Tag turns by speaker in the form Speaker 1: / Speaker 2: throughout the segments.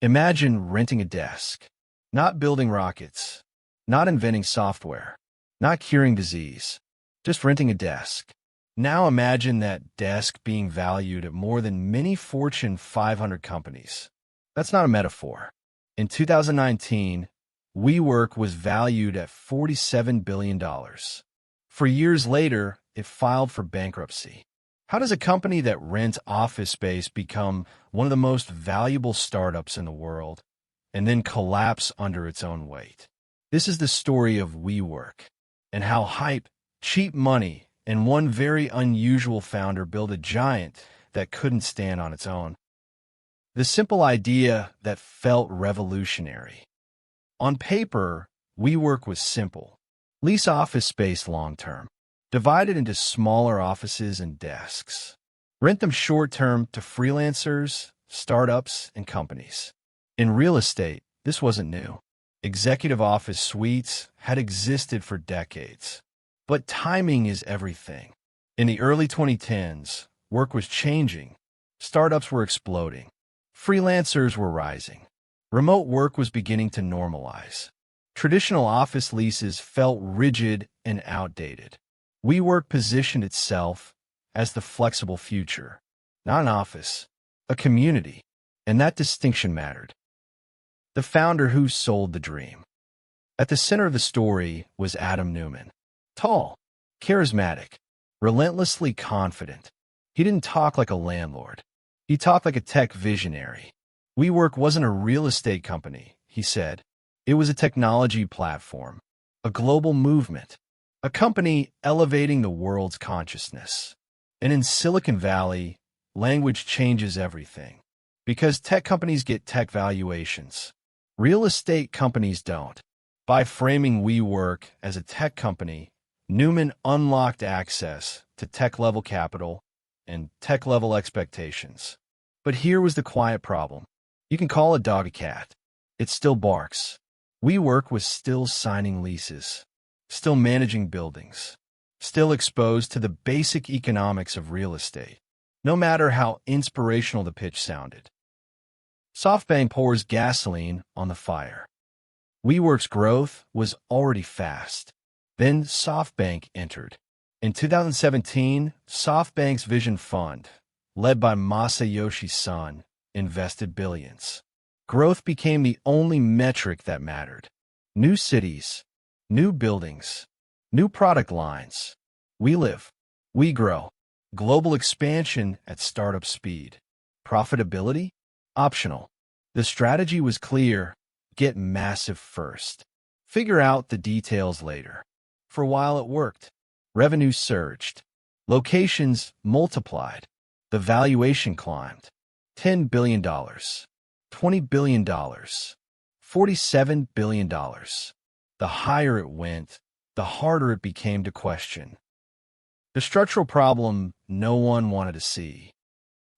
Speaker 1: Imagine renting a desk, not building rockets, not inventing software, not curing disease, just renting a desk. Now imagine that desk being valued at more than many Fortune 500 companies. That's not a metaphor. In 2019, WeWork was valued at $47 billion. For years later, it filed for bankruptcy. How does a company that rents office space become one of the most valuable startups in the world and then collapse under its own weight? This is the story of WeWork and how hype, cheap money, and one very unusual founder built a giant that couldn't stand on its own. The simple idea that felt revolutionary. On paper, WeWork was simple. Lease office space long-term. Divide it into smaller offices and desks. Rent them short-term to freelancers, startups, and companies. In real estate, this wasn't new. Executive office suites had existed for decades. But timing is everything. In the early 2010s, work was changing. Startups were exploding. Freelancers were rising. Remote work was beginning to normalize. Traditional office leases felt rigid and outdated. WeWork positioned itself as the flexible future, not an office, a community, and that distinction mattered. The founder who sold the dream. At the center of the story was Adam Neumann. Tall, charismatic, relentlessly confident. He didn't talk like a landlord. He talked like a tech visionary. WeWork wasn't a real estate company, he said. It was a technology platform, a global movement, a company elevating the world's consciousness. And in Silicon Valley, language changes everything. Because tech companies get tech valuations. Real estate companies don't. By framing WeWork as a tech company, Neumann unlocked access to tech-level capital and tech-level expectations. But here was the quiet problem. You can call a dog a cat. It still barks. WeWork was still signing leases, still managing buildings, still exposed to the basic economics of real estate, no matter how inspirational the pitch sounded. SoftBank pours gasoline on the fire. WeWork's growth was already fast. Then SoftBank entered. In 2017, SoftBank's Vision Fund, led by Masayoshi Son, invested billions. Growth became the only metric that mattered. New cities, new buildings, new product lines. We live, we grow. Global expansion at startup speed. Profitability? Optional. The strategy was clear. Get massive first. Figure out the details later. For a while it worked. Revenue surged. Locations multiplied. The valuation climbed. $10 billion. $20 billion. $47 billion. The higher it went, the harder it became to question. The structural problem no one wanted to see.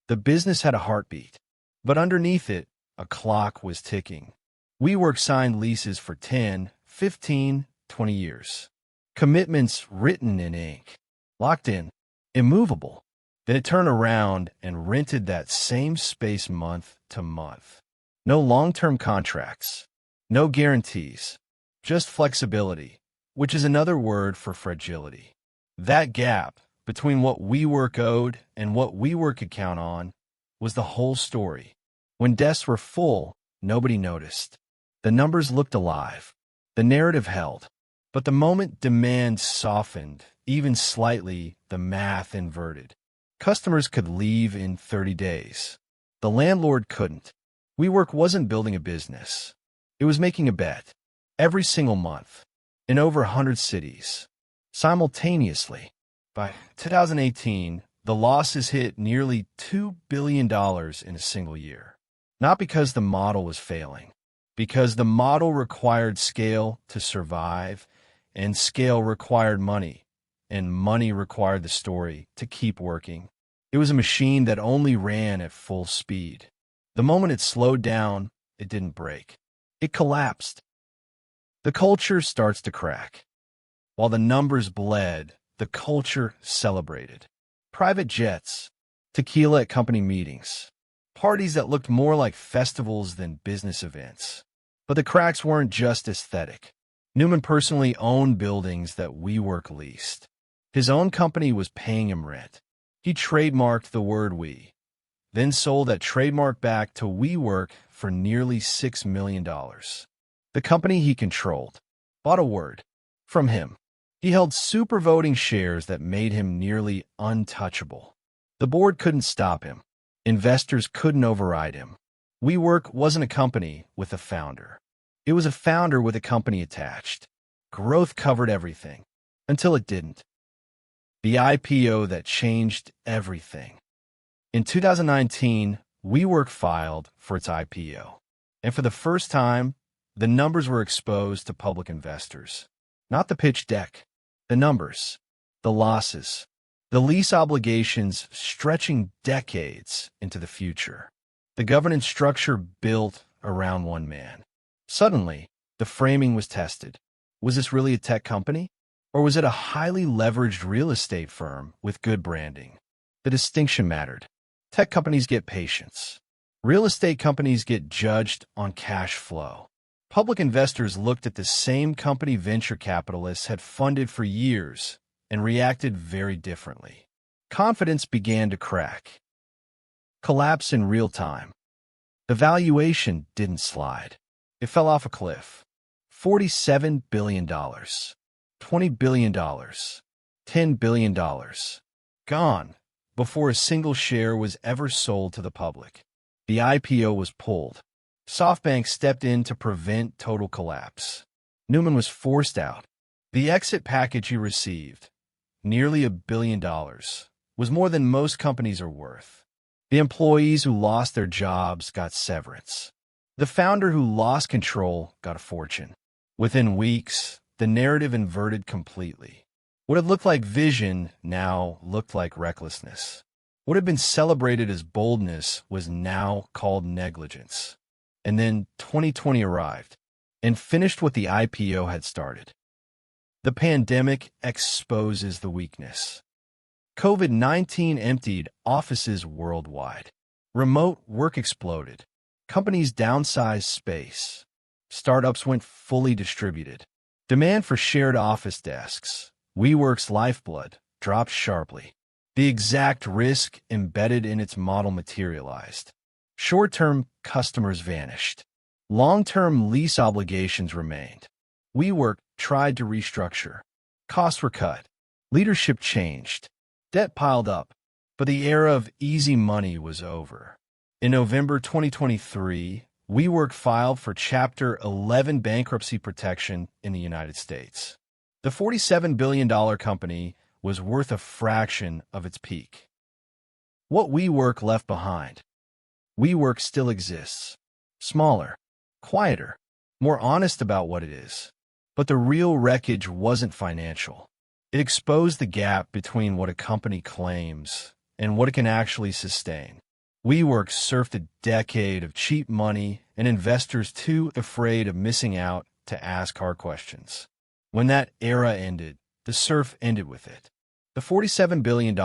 Speaker 1: The business had a heartbeat, but underneath it, a clock was ticking. WeWork signed leases for 10, 15, 20 years. Commitments written in ink, locked in, immovable. Then it turned around and rented that same space month to month. No long-term contracts, no guarantees, just flexibility, which is another word for fragility. That gap between what WeWork owed and what WeWork could count on was the whole story. When desks were full, nobody noticed. The numbers looked alive. The narrative held. But the moment demand softened, even slightly, the math inverted. Customers could leave in 30 days. The landlord couldn't. WeWork wasn't building a business. It was making a bet. Every single month. In over 100 cities. Simultaneously. By 2018, the losses hit nearly $2 billion in a single year. Not because the model was failing. Because the model required scale to survive, and scale required money, and money required the story to keep working. It was a machine that only ran at full speed. The moment it slowed down, it didn't break. It collapsed. The culture starts to crack. While the numbers bled, the culture celebrated. Private jets, tequila at company meetings, parties that looked more like festivals than business events. But the cracks weren't just aesthetic. Neumann personally owned buildings that WeWork leased. His own company was paying him rent. He trademarked the word "we," then sold that trademark back to WeWork for nearly $6 million. The company he controlled bought a word from him. He held super voting shares that made him nearly untouchable. The board couldn't stop him. Investors couldn't override him. WeWork wasn't a company with a founder. It was a founder with a company attached. Growth covered everything, until it didn't. The IPO that changed everything. In 2019, WeWork filed for its IPO. And for the first time, the numbers were exposed to public investors. Not the pitch deck, the numbers, the losses, the lease obligations stretching decades into the future. The governance structure built around one man. Suddenly, the framing was tested. Was this really a tech company? Or was it a highly leveraged real estate firm with good branding? The distinction mattered. Tech companies get patience. Real estate companies get judged on cash flow. Public investors looked at the same company venture capitalists had funded for years and reacted very differently. Confidence began to crack. Collapse in real time. The valuation didn't slide. It fell off a cliff. $47 billion. $20 billion. $10 billion. Gone before a single share was ever sold to the public. The IPO was pulled. SoftBank stepped in to prevent total collapse. Neumann was forced out. The exit package he received, nearly $1 billion, was more than most companies are worth. The employees who lost their jobs got severance. The founder who lost control got a fortune. Within weeks, the narrative inverted completely. What had looked like vision now looked like recklessness. What had been celebrated as boldness was now called negligence. And then 2020 arrived and finished what the IPO had started. The pandemic exposes the weakness. COVID-19 emptied offices worldwide. Remote work exploded. Companies downsized space. Startups went fully distributed. Demand for shared office desks, WeWork's lifeblood, dropped sharply. The exact risk embedded in its model materialized. Short-term customers vanished. Long-term lease obligations remained. WeWork tried to restructure. Costs were cut. Leadership changed. Debt piled up. But the era of easy money was over. In November 2023, WeWork filed for Chapter 11 bankruptcy protection in the United States. The $47 billion company was worth a fraction of its peak. What WeWork left behind? WeWork still exists. Smaller, quieter, more honest about what it is. But the real wreckage wasn't financial. It exposed the gap between what a company claims and what it can actually sustain. WeWork surfed a decade of cheap money and investors too afraid of missing out to ask hard questions. When that era ended, the surf ended with it. The $47 billion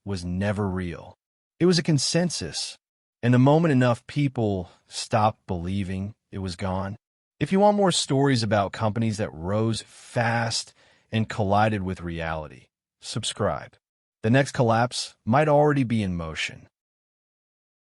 Speaker 1: was never real. It was a consensus. And the moment enough people stopped believing it was gone. If you want more stories about companies that rose fast and collided with reality, subscribe. The next collapse might already be in motion.